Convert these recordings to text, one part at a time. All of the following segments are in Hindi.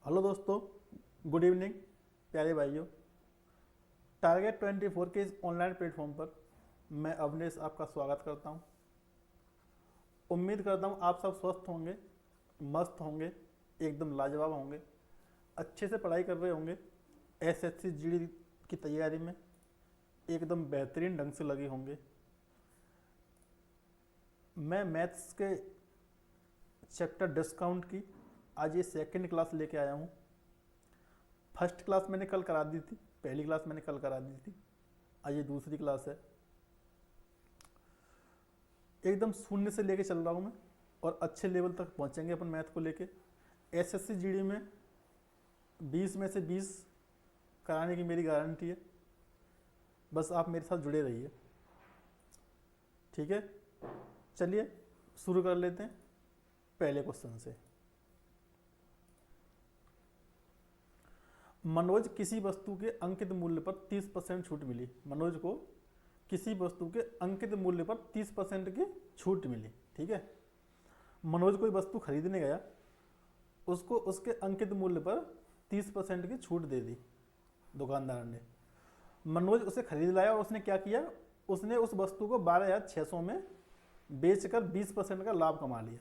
हेलो दोस्तों, गुड इवनिंग प्यारे भाइयों। टारगेट 24 के इस ऑनलाइन प्लेटफॉर्म पर मैं अवनेश आपका स्वागत करता हूं। उम्मीद करता हूं आप सब स्वस्थ होंगे, मस्त होंगे, एकदम लाजवाब होंगे, अच्छे से पढ़ाई कर रहे होंगे, एसएससी जीडी की तैयारी में एकदम बेहतरीन ढंग से लगे होंगे। मैं मैथ्स के चैप्टर डिस्काउंट की आज ये सेकंड क्लास लेके आया हूँ। फर्स्ट क्लास मैंने कल करा दी थी, पहली क्लास मैंने कल करा दी थी, आज ये दूसरी क्लास है। एकदम शून्य से लेके चल रहा हूँ मैं और अच्छे लेवल तक पहुँचेंगे अपन मैथ को लेके। एसएससी जीडी में 20 में से 20 कराने की मेरी गारंटी है, बस आप मेरे साथ जुड़े रहिए। ठीक है, चलिए शुरू कर लेते हैं पहले क्वेश्चन से। मनोज किसी वस्तु के अंकित मूल्य पर 30% छूट मिली। मनोज को किसी वस्तु के अंकित मूल्य पर 30% की छूट मिली। ठीक है, मनोज कोई वस्तु खरीदने गया, उसको उसके अंकित मूल्य पर 30% की छूट दे दी दुकानदार ने। मनोज उसे खरीद लाया और उसने क्या किया, उसने उस वस्तु को 12,600 में बेचकर 20% का लाभ कमा लिया।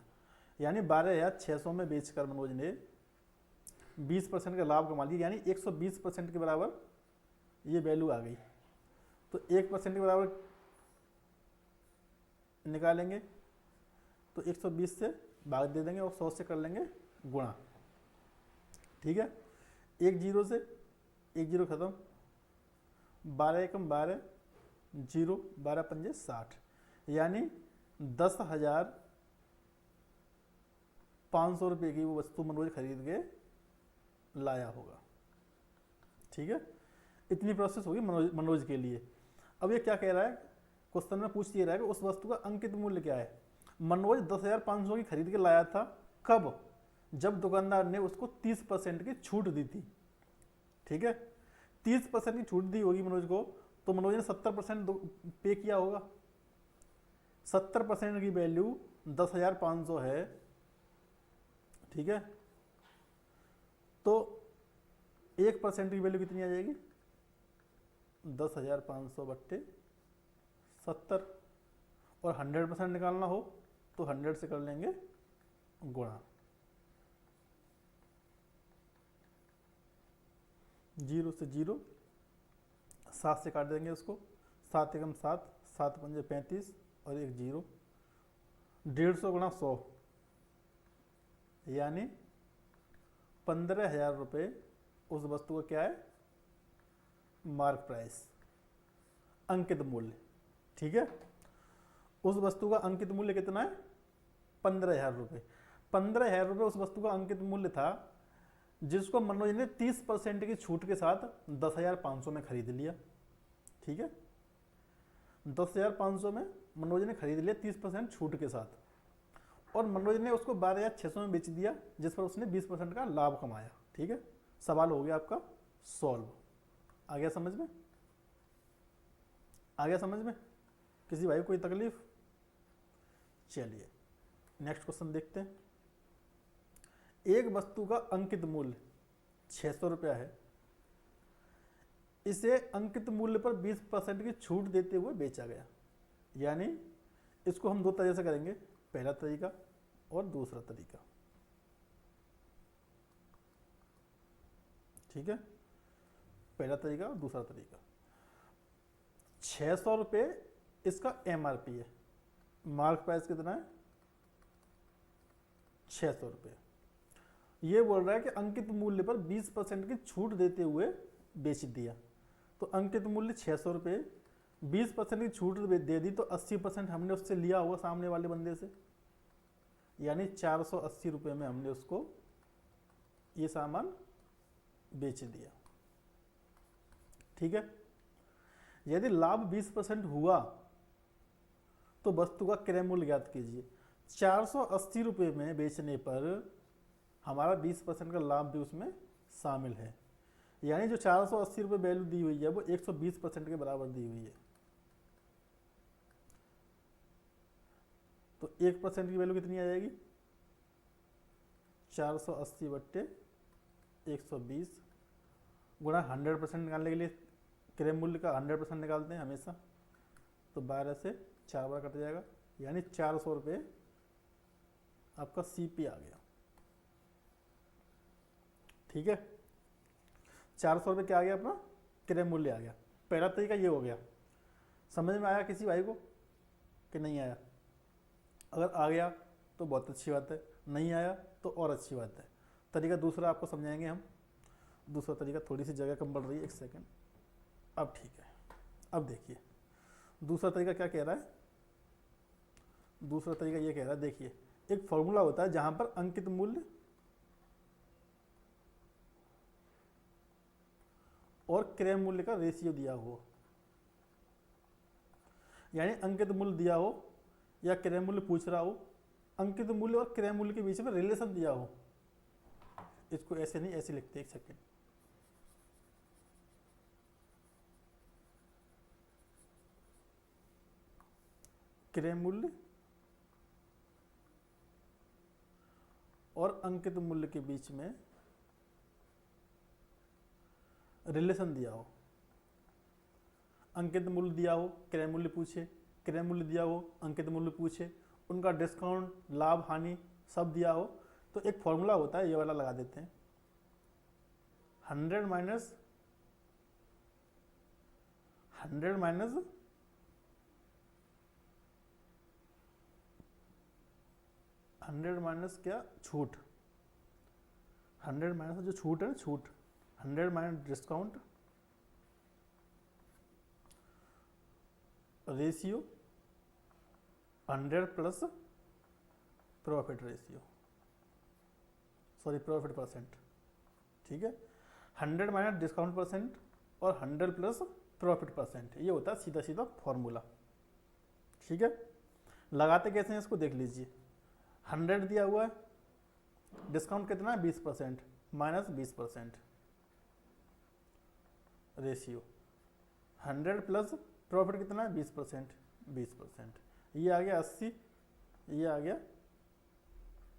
यानी 12,600 में बेचकर मनोज ने 20% का लाभ कमा लिया, यानी 120% के बराबर ये वैल्यू आ गई। तो 1% के बराबर निकालेंगे तो 120 से भाग दे देंगे और 100 से कर लेंगे गुणा। ठीक है, एक जीरो से एक जीरो खत्म, 12 एकम 12, जीरो 12 पंजे 60, यानी 10,500 रुपये की वो वस्तु मनोज खरीद के लाया होगा। ठीक है, इतनी प्रोसेस होगी मनोज के लिए। अब ये क्या कह रहा है, क्वेश्चन में पूछ ये रहा है कि उस वस्तु का अंकित मूल्य क्या है। मनोज 10,500 की खरीद के लाया था, कब? जब दुकानदार ने उसको 30% की छूट दी थी। ठीक है, 30% की छूट दी होगी मनोज को, तो मनोज ने 70% पे किया होगा। 70% की वैल्यू 10,500 है। ठीक है, तो 1% की वैल्यू कितनी आ जाएगी, 10,500 बट्टे 70। और 100% निकालना हो तो 100 से कर लेंगे गुणा। जीरो से जीरो, 7 से काट देंगे उसको, 7 एकम 7, 7 पंजे 35 और एक जीरो। 150 गुणा 100 यानी 15,000 रुपये उस वस्तु का क्या है, मार्क प्राइस, अंकित मूल्य। ठीक है, उस वस्तु का अंकित मूल्य कितना है, 15,000 रुपये। 15,000 रुपये उस वस्तु का अंकित मूल्य था, जिसको मनोज ने 30% की छूट के साथ 10,500 में खरीद लिया। ठीक है, 10,500 में मनोज ने खरीद लिया 30% छूट के साथ, और मनोज ने उसको 12,600 में बेच दिया, जिस पर उसने 20% का लाभ कमाया। ठीक है, सवाल हो गया आपका सॉल्व। आ गया समझ में? आ गया समझ में? किसी भाई को कोई तकलीफ? चलिए नेक्स्ट क्वेश्चन देखते हैं। एक वस्तु का अंकित मूल्य 600 रुपया है, इसे अंकित मूल्य पर 20% की छूट देते हुए बेचा गया। यानी इसको हम दो तरीके से करेंगे, पहला तरीका और दूसरा तरीका। ठीक है, पहला तरीका और दूसरा तरीका। 600 रुपये इसका एमआरपी है, मार्क प्राइस कितना है, 600 रुपये। ये बोल रहा है कि अंकित मूल्य पर 20% की छूट देते हुए बेच दिया। तो अंकित मूल्य 600 रुपये, 20% की छूट दे दी तो 80% हमने उससे लिया होगा सामने वाले बंदे से, यानी 480 रुपये में हमने उसको ये सामान बेच दिया। ठीक है, यदि लाभ 20% हुआ तो वस्तु का क्रय मूल्य ज्ञात कीजिए। 480 रुपये में बेचने पर हमारा 20% का लाभ भी उसमें शामिल है, यानी जो 480 रुपये वैल्यू दी हुई है वो 120% के बराबर दी हुई है। तो 1% की वैल्यू कितनी आ जाएगी, 480 बट्टे 120 गुणा 100% निकालने के लिए क्रय मूल्य का 100% निकालते हैं हमेशा, तो 12 से 4 बार कट जाएगा, यानी 400 रुपये आपका सीपी आ गया। ठीक है, 400 रुपये क्या आ गया अपना क्रय मूल्य आ गया। पहला तरीका ये हो गया। समझ में आया किसी भाई को कि नहीं आया? अगर आ गया तो बहुत अच्छी बात है, नहीं आया तो और अच्छी बात है। तरीका दूसरा आपको समझाएंगे हम। दूसरा तरीका, थोड़ी सी जगह कम पड़ रही है, एक सेकंड। अब ठीक है, अब देखिए दूसरा तरीका क्या कह रहा है। दूसरा तरीका ये कह रहा है, देखिए एक फॉर्मूला होता है जहां पर अंकित मूल्य और क्रय मूल्य का रेशियो दिया हो, यानी अंकित मूल्य दिया हो या क्रय मूल्य पूछ रहा हो, अंकित मूल्य और क्रय मूल्य के बीच में रिलेशन दिया हो। इसको ऐसे नहीं, ऐसे लिखते, एक सेकेंड। क्रय मूल्य और अंकित मूल्य के बीच में रिलेशन दिया हो। अंकित मूल्य दिया हो, क्रय मूल्य पूछे, क्रय मूल्य दिया हो, अंकित मूल्य पूछे, उनका डिस्काउंट, लाभ, हानि सब दिया हो, तो एक फॉर्मूला होता है, ये वाला लगा देते हैं। 100 माइनस 100 माइनस क्या, छूट। 100 माइनस जो छूट है ना, छूट, 100 minus discount ratio 100 plus profit ratio, sorry profit percent. ठीक है, 100 माइनस डिस्काउंट परसेंट और 100 प्लस प्रॉफिट परसेंट, ये होता है सीधा सीधा फॉर्मूला। ठीक है, लगाते कैसे हैं इसको देख लीजिए। 100 दिया हुआ है, डिस्काउंट कितना है 20% माइनस 20% रेशियो, 100 प्लस प्रॉफिट कितना है 20%, 20%, ये आ गया 80, ये आ गया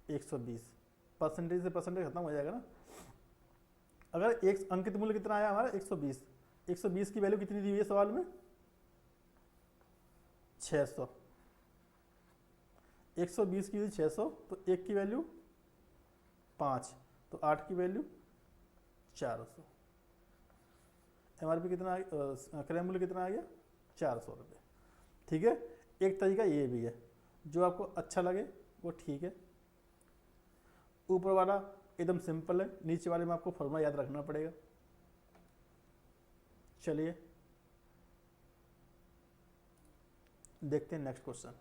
120। परसेंटेज से परसेंटेज खत्म हो जाएगा ना। अगर एक अंकित मूल्य कितना आया हमारा 120, 120 की वैल्यू कितनी दी हुई है सवाल में 600, 120 की 600, तो 1 की वैल्यू 5, तो 8 की वैल्यू 400। एमआरपी कितना, क्रय मूल्य कितना आ गया 400 रुपये। ठीक है, एक तरीका ये भी है, जो आपको अच्छा लगे वो ठीक है। ऊपर वाला एकदम सिंपल है, नीचे वाले में आपको फॉर्मूला याद रखना पड़ेगा। चलिए देखते हैं नेक्स्ट क्वेश्चन।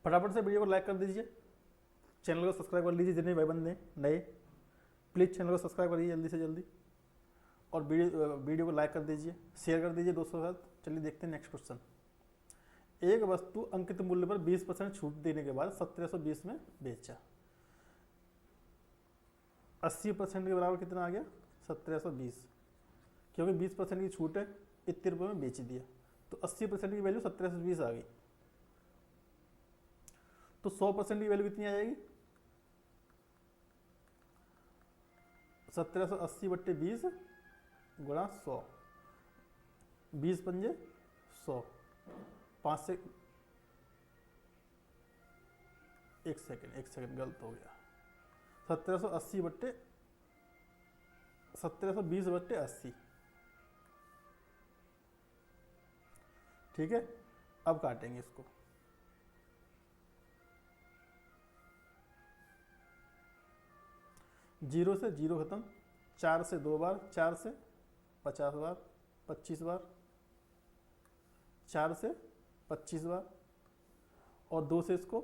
फटाफट से वीडियो को लाइक कर दीजिए, चैनल को सब्सक्राइब कर लीजिए, जितने भाई बंदे नए प्लीज़ चैनल को सब्सक्राइब करिए जल्दी से जल्दी, और वीडियो को लाइक कर दीजिए, शेयर कर दीजिए दोस्तों के साथ। चलिए देखते हैं नेक्स्ट क्वेश्चन। एक वस्तु अंकित मूल्य पर 20% छूट देने के बाद 1720 में बेचा, 80% के बराबर कितना आ गया 1720, क्योंकि 20% की छूट है, इतने रुपये में बेच दिया, तो 80% की वैल्यू 1720 आ गई। तो 100% की वैल्यू कितनी आ जाएगी 1780 बट्टे 20 गुणा 100, 20 पंजे 100, 5 से एक सेकंड गलत हो गया, 1720 बट्टे 80। ठीक है, अब काटेंगे इसको। जीरो से जीरो खत्म, 4 से 2 बार, 4 से 50 बार, 25 बार, 4 से 25 बार, और 2 से इसको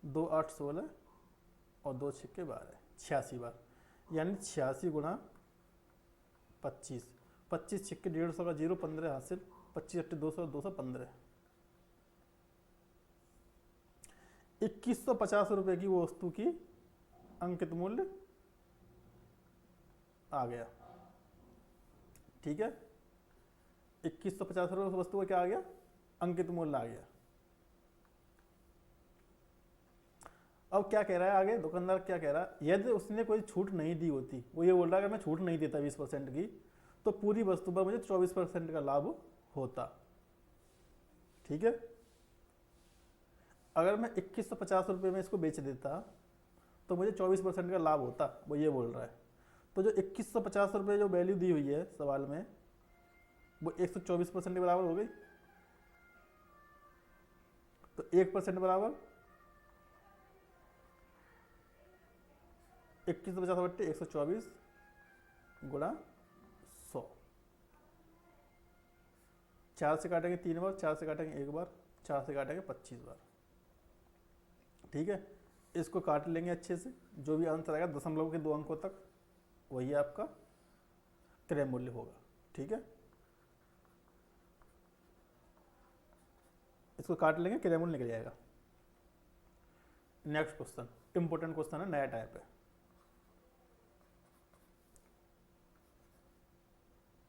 2 8 16 और 2 6 12, 86 बार, यानी 86 गुणा 25, 25 6 150 का जीरो, 15 हासिल, 25 8 200, 215, 2150 रुपये की वो वस्तु की अंकित मूल्य आ गया। ठीक है, 2150 रुपये वस्तु का क्या आ गया अंकित मूल्य आ गया। अब क्या कह रहा है आगे दुकानदार, क्या कह रहा है, यदि उसने कोई छूट नहीं दी होती, वो ये बोल रहा है अगर मैं छूट नहीं देता 20% की, तो पूरी वस्तु पर मुझे 24% का लाभ होता। ठीक है, अगर मैं 2150 रुपये में इसको बेच देता तो मुझे 24% का लाभ होता, वो ये बोल रहा है। तो जो 2150 रुपये जो वैल्यू दी हुई है सवाल में, वो 124% के बराबर हो गई। तो 1% बराबर 2150/124 गुणा 100। 4 से काटेंगे 3 बार, 4 से काटेंगे 1 बार, 4 से काटेंगे 25 बार। ठीक है, इसको काट लेंगे अच्छे से, जो भी आंसर आएगा दशमलव के 2 अंकों तक, वही आपका क्रय मूल्य होगा। ठीक है, इसको काट लेंगे, क्रय मूल्य निकल जाएगा। नेक्स्ट क्वेश्चन, इंपोर्टेंट क्वेश्चन है, नया टाइप है।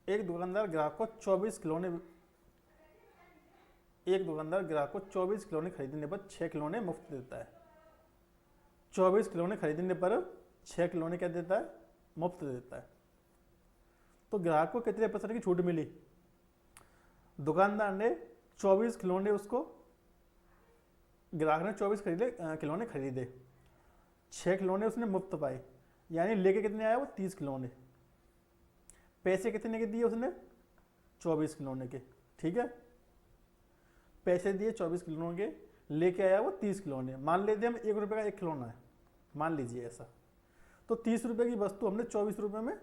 एक दुकानदार ग्राहक को 24 खिलौने खरीदने पर 6 खिलौने मुफ्त देता है। 24 खिलौने खरीदने पर 6 खिलौने क्या देता है, मुफ्त देता है। तो ग्राहक को कितने % की छूट मिली? दुकानदार ने 24 खिलौने उसको, ग्राहक ने 24 खिलौने खरीदे, 6 खिलौने उसने मुफ्त पाए, यानी लेके कितने आया वो 30 खिलौने। पैसे कितने के दिए उसने? 24 खिलौने के। ठीक है, पैसे दिए 24 खिलौने के, लेके आया वो 30 खिलौने। मान लेते हम 1 रुपये का एक खिलौना है, मान लीजिए ऐसा। तो 30 रुपये की वस्तु हमने 24 रुपये में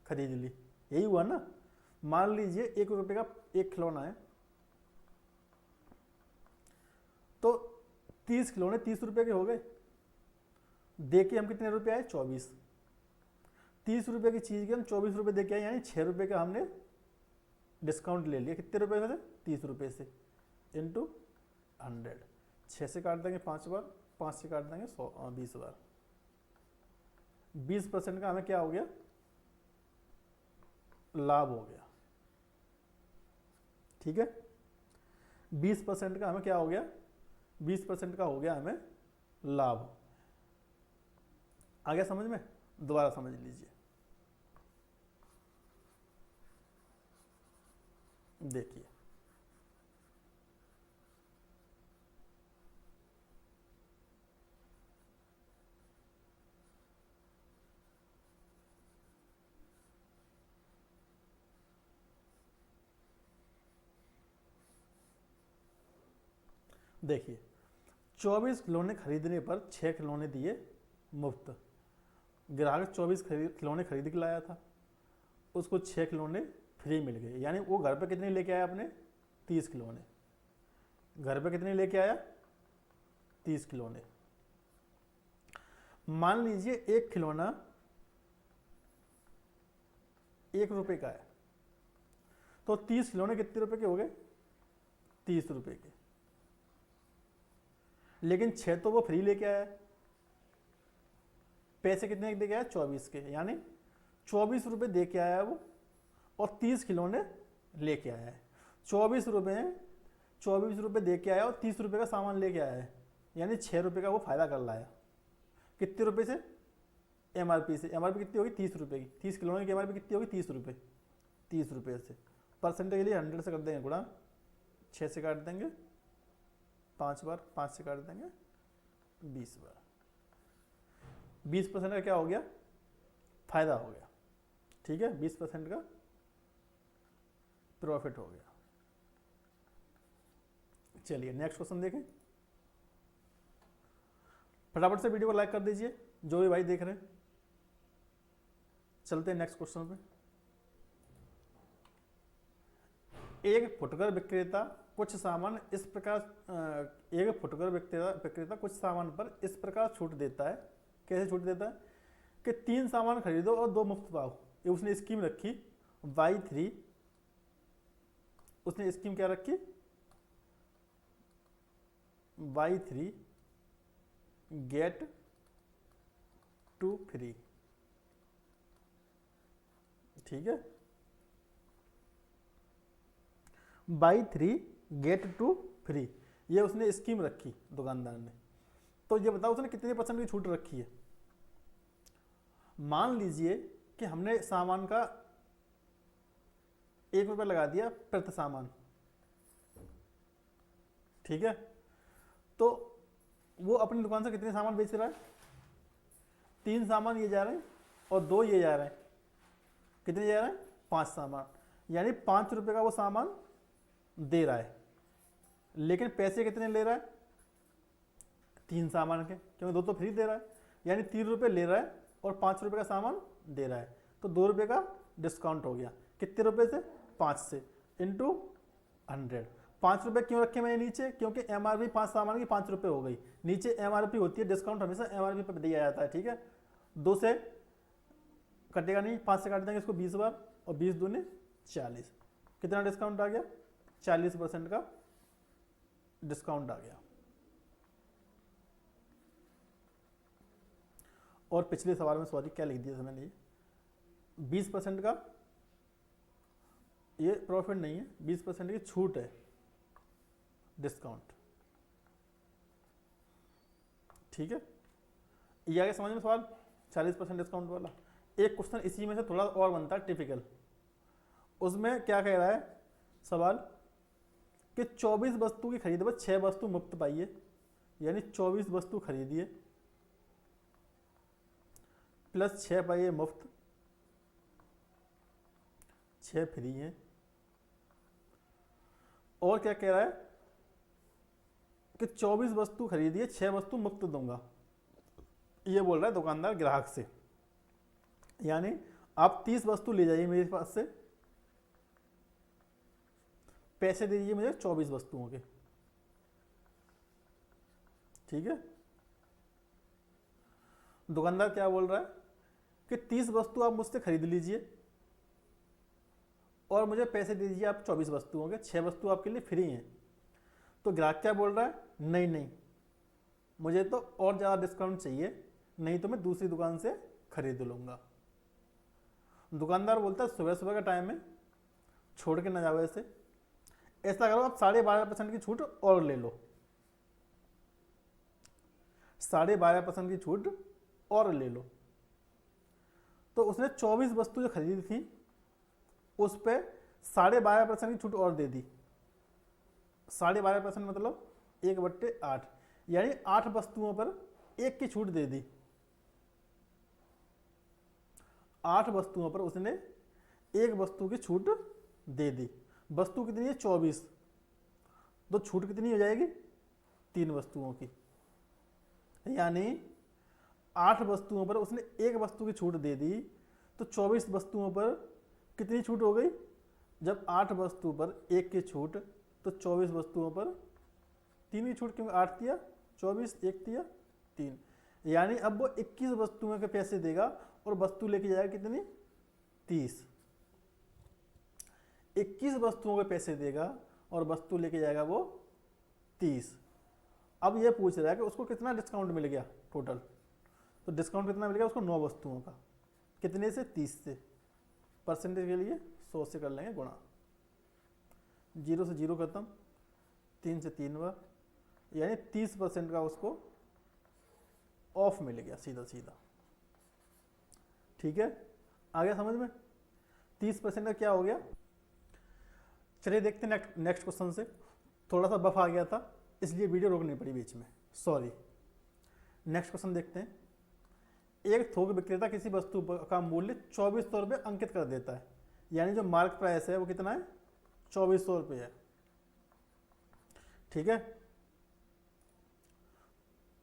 खरीद ली, यही हुआ ना। मान लीजिए 1 रुपये का एक खिलौना है, तो 30 खिलौने 30 रुपये के हो गए। देके हम कितने रुपये आए? 24। 30 रुपये की चीज़ के हम 24 रुपये दे के आए, यानी 6 रुपये का हमने डिस्काउंट ले लिया। कितने रुपये में से? 30 रुपये से, इंटू 100। 6 से काट देंगे 5 बार, 5 से काट देंगे 20 बार। 20% का हमें क्या हो गया? लाभ हो गया। ठीक है, 20% का हमें क्या हो गया? 20% का हो गया हमें लाभ। आ गया समझ में? दोबारा समझ लीजिए। देखिए, देखिए 24 खिलौने खरीदने पर 6 खिलौने दिए मुफ्त। ग्राहक 24 खिलौने खरीद के लाया था, उसको 6 खिलौने फ्री मिल गए, यानी वो घर पे कितने लेके आया अपने? 30 खिलौने। घर पे कितने लेके आया? 30 खिलौने। मान लीजिए एक खिलौना 1 रुपये का है, तो 30 खिलौने कितने रुपए के हो गए? 30 रुपये के। लेकिन 6 तो वो फ्री लेके आया, पैसे कितने दे के आया? 24 के, यानी 24 रुपये दे के आया वो, और 30 खिलौने लेके आया है। 24 रुपये दे के आया और 30 रुपये का सामान लेके आया है, यानी 6 रुपये का वो फायदा कर लाया। कितने रुपये से? एमआरपी से। एमआरपी कितनी होगी? 30 रुपये की। 30 खिलौने की एमआरपी कितनी होगी? 30 रुपये। 30 रुपये से परसेंटेज के लिए 100 से कर देंगे गुणा, 6 से काट देंगे 5 बार, 5 से काट देंगे 20 बार। 20% का क्या हो गया? फायदा हो गया। ठीक है, 20% का प्रॉफिट हो गया। चलिए नेक्स्ट क्वेश्चन देखें। फटाफट से वीडियो को लाइक कर दीजिए जो भी भाई देख रहे हैं। चलते हैं नेक्स्ट क्वेश्चन पे। एक फुटकर विक्रेता कुछ सामान इस प्रकार कुछ सामान पर इस प्रकार छूट देता है। कैसे छूट देता है? कि 3 सामान खरीदो और 2 मुफ्त पाओ। ये उसने स्कीम रखी Y3। उसने स्कीम क्या रखी? Y3 gate 2 free. ठीक है, Y3 गेट 2 फ्री, ये उसने स्कीम रखी दुकानदार ने। तो ये बताओ उसने कितने % की छूट रखी है। मान लीजिए कि हमने सामान का 1 रुपये लगा दिया प्रति सामान, ठीक है। तो वो अपनी दुकान से कितने सामान बेच रहा है, 3 सामान ये जा रहे हैं और 2 ये जा रहे हैं, कितने जा रहे हैं, 5 सामान, यानी 5 रुपये का वो सामान दे रहा है, लेकिन पैसे कितने ले रहा है, 3 सामान के, क्योंकि 2 तो फ्री दे रहा है, यानी 3 रुपये ले रहा है और 5 रुपये का सामान दे रहा है, तो 2 रुपये का डिस्काउंट हो गया, कितने रुपये से, 5 से, इंटू 100। 5 रुपये क्यों रखे मैंने नीचे, क्योंकि MRP 5 सामान की 5 रुपये हो गई, नीचे MRP होती है, डिस्काउंट हमेशा MRP पर दिया जाता है, ठीक है। 2 से कटेगा नहीं, 5 से काट देंगे इसको 20 बार, और 20 दूनी 40, कितना डिस्काउंट आ गया, 40% का डिस्काउंट आ गया। और पिछले सवाल में सॉरी क्या लिख दिया था मैंने, 20% का ये प्रॉफिट नहीं है, 20% की छूट है, डिस्काउंट, ठीक है। ये आगे समझ में सवाल, 40% डिस्काउंट वाला। एक क्वेश्चन इसी में से थोड़ा और बनता है टिपिकल, उसमें क्या कह रहा है सवाल कि 24 वस्तु की खरीद पर 6 वस्तु मुफ्त पाइए, यानी 24 वस्तु खरीदिए प्लस 6 पाइए मुफ्त, 6 फ्री हैं। और क्या कह रहा है कि 24 वस्तु खरीदिए 6 वस्तु मुफ्त दूंगा, ये बोल रहा है दुकानदार ग्राहक से, यानी आप 30 वस्तु ले जाइए मेरे पास से, पैसे दे दीजिए मुझे 24 वस्तुओं के, ठीक है। दुकानदार क्या बोल रहा है कि 30 वस्तु आप मुझसे खरीद लीजिए और मुझे पैसे दे दीजिए आप 24 वस्तुओं के, 6 वस्तु आपके लिए फ्री हैं। तो ग्राहक क्या बोल रहा है, नहीं नहीं मुझे तो और ज़्यादा डिस्काउंट चाहिए, नहीं तो मैं दूसरी दुकान से खरीद लूँगा। दुकानदार बोलता है सुबह सुबह का टाइम है, छोड़ के ना जाओ ऐसे, ऐसा करो आप 12.5% की छूट और ले लो, 12.5% की छूट और ले लो। तो उसने 24 वस्तु जो खरीदी थी उस पर 12.5% की छूट और दे दी, 12.5% मतलब 1/8, यानी 8 वस्तुओं पर 1 की छूट दे दी। 8 वस्तुओं पर उसने 1 वस्तु की छूट दे दी। वस्तु कितनी है, 24, तो छूट कितनी हो जाएगी, 3 वस्तुओं की, यानी 8 वस्तुओं पर उसने 1 वस्तु की छूट दे दी, तो 24 वस्तुओं पर कितनी छूट हो गई, जब 8 वस्तु पर 1 की छूट, तो 24 वस्तुओं पर 3 की छूट, क्योंकि 8 दिया 24, 1 दिया 3, यानी अब वो 21 वस्तुओं के पैसे देगा और वस्तु लेके जाएगा कितनी, 30। 21 वस्तुओं के पैसे देगा और वस्तु लेके जाएगा वो 30। अब ये पूछ रहा है कि उसको कितना डिस्काउंट मिल गया टोटल, तो डिस्काउंट कितना मिल गया उसको, 9 वस्तुओं का, कितने से, 30 से। परसेंटेज के लिए 100 से कर लेंगे गुणा, 0 से 0 खत्म, 3 से 3 बार, यानी 30% का उसको ऑफ मिल गया सीधा सीधा, ठीक है। आ गया समझ में, 30% का क्या हो गया। चलिए देखते हैं नेक्स्ट क्वेश्चन से, थोड़ा सा बफ आ गया था इसलिए वीडियो रोकनी पड़ी बीच में, सॉरी। नेक्स्ट क्वेश्चन देखते हैं। एक थोक विक्रेता किसी वस्तु का मूल्य 2400 रुपये अंकित कर देता है, यानी जो मार्क प्राइस है वो कितना है, 2400 रुपये है, ठीक है।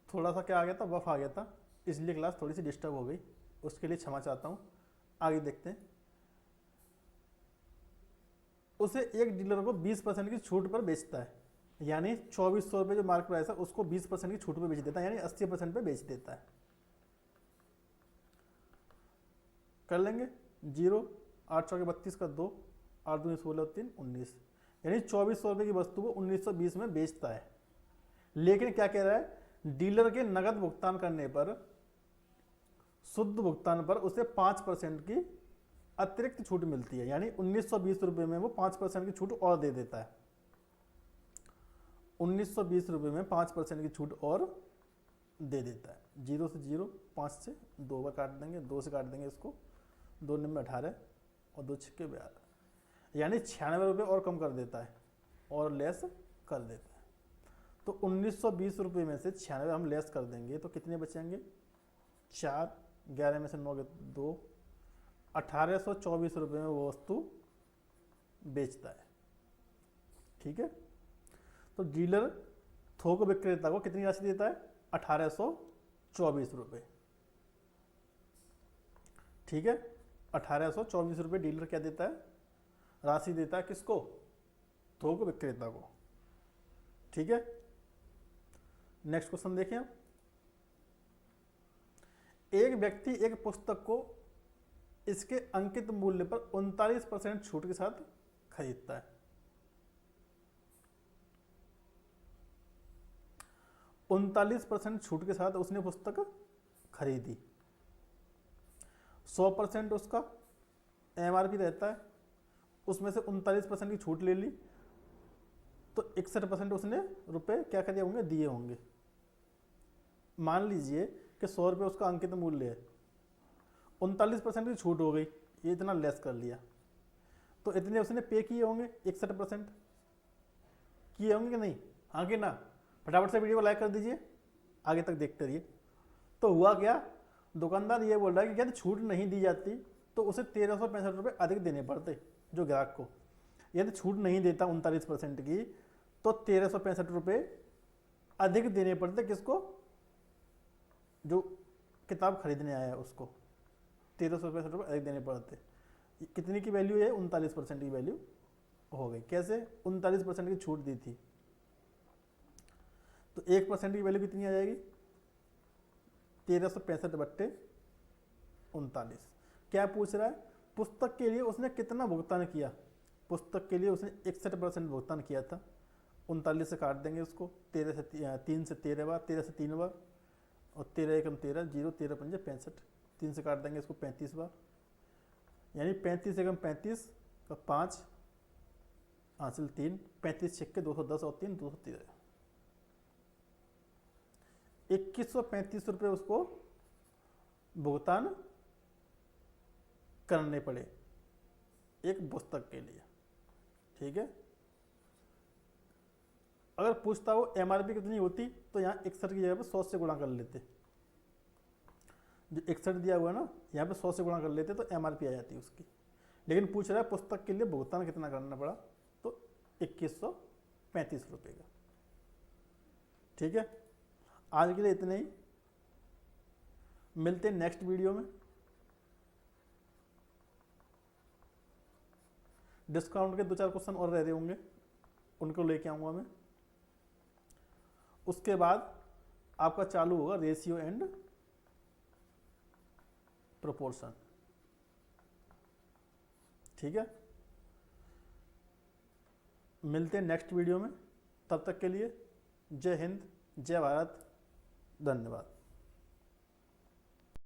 थोड़ा सा क्या आ गया था, बफ आ गया था, इसलिए क्लास थोड़ी सी डिस्टर्ब हो गई, उसके लिए क्षमा चाहता हूँ। आगे देखते हैं। उसे एक डीलर को 20% की छूट पर बेचता है, यानी 2400 रुपये जो मार्क प्राइस है उसको 20% की छूट पर बेच देता है, यानी 80% पे बेच देता है। कर लेंगे 0, 8 चौके 32 का 2, 8 दूनी 16, 3 19, यानी 2400 रुपये की वस्तु को 1920 में बेचता है। लेकिन क्या कह रहा है, डीलर के नगद भुगतान करने पर, शुद्ध भुगतान पर उसे 5% की अतिरिक्त छूट मिलती है, यानी 1920 रुपये में वो 5% की छूट और दे देता है। 1920 रुपये में 5% की छूट और दे देता है। 0 से 0, 5 से 2 बार काट देंगे, 2 से काट देंगे इसको, 2 9 18 और 2 6 12, यानी 96 रुपये और कम कर देता है और लेस कर देता है। तो 1920 रुपये में से 96 हम लेस कर देंगे तो कितने बचेंगे? 4, 11 में से 9 गए 2, 1824 रुपये में वो वस्तु बेचता है। ठीक है, तो डीलर थोक विक्रेता को कितनी राशि देता है? 1824 रुपये। ठीक है, 1824 रुपये डीलर क्या देता है? राशि देता है किसको? थोक विक्रेता को। ठीक है, नेक्स्ट क्वेश्चन देखें आप। एक व्यक्ति एक पुस्तक को इसके अंकित मूल्य पर 39% छूट के साथ खरीदता है। 39% छूट के साथ उसने पुस्तक खरीदी। 100% उसका MRP रहता है, उसमें से 39% की छूट ले ली तो 61% उसने रुपए क्या करे होंगे? दिए होंगे। मान लीजिए कि 100 रुपये उसका अंकित मूल्य है, 39% की छूट हो गई, ये इतना लेस कर लिया तो इतने उसने पे किए होंगे, 61% किए होंगे कि नहीं? हाँ कि ना? फटाफट से वीडियो को लाइक कर दीजिए, आगे तक देखते रहिए। तो हुआ क्या? दुकानदार ये बोल रहा है कि यदि छूट नहीं दी जाती तो उसे 1365 रुपये अधिक देने पड़ते जो ग्राहक को। यदि छूट नहीं देता 39% की तो 1365 रुपये अधिक देने पड़ते किसको? जो किताब खरीदने आया है उसको 1365 रुपये अधिक देने पड़ते। कितनी की वैल्यू है? 39% की वैल्यू हो गई। कैसे? 39% की छूट दी थी तो 1% की वैल्यू कितनी आ जाएगी? 1365 बट्टे 39। क्या पूछ रहा है? पुस्तक के लिए उसने कितना भुगतान किया? पुस्तक के लिए उसने 61% भुगतान किया था। 39 से काट देंगे उसको, 3 से 13 बार, 13 से 3 बार और 13 एकम 13, 0 13 पंजे 65, 3 से काट देंगे इसको 35 बार, यानी 35 एकम 35 का 5 हासिल 3, 35 छक्के 210 और 3 213, 2135 रुपये उसको भुगतान करने पड़े एक पुस्तक के लिए। ठीक है, अगर पूछता हो MRP कितनी होती तो यहाँ 61 की जगह पर 100 से गुणा कर लेते। जो 61 दिया हुआ है ना, यहाँ पे 100 से गुणा कर लेते तो MRP आ जाती उसकी। लेकिन पूछ रहा है पुस्तक के लिए भुगतान कितना करना पड़ा, तो 2135 रुपये का। ठीक है, आज के लिए इतने ही, मिलते हैं नेक्स्ट वीडियो में। डिस्काउंट के 2-4 क्वेश्चन और रह रहे होंगे, उनको लेके आऊँगा मैं। उसके बाद आपका चालू होगा रेशियो एंड प्रोपोर्शन। ठीक है, मिलते हैं नेक्स्ट वीडियो में। तब तक के लिए जय हिंद, जय भारत, धन्यवाद।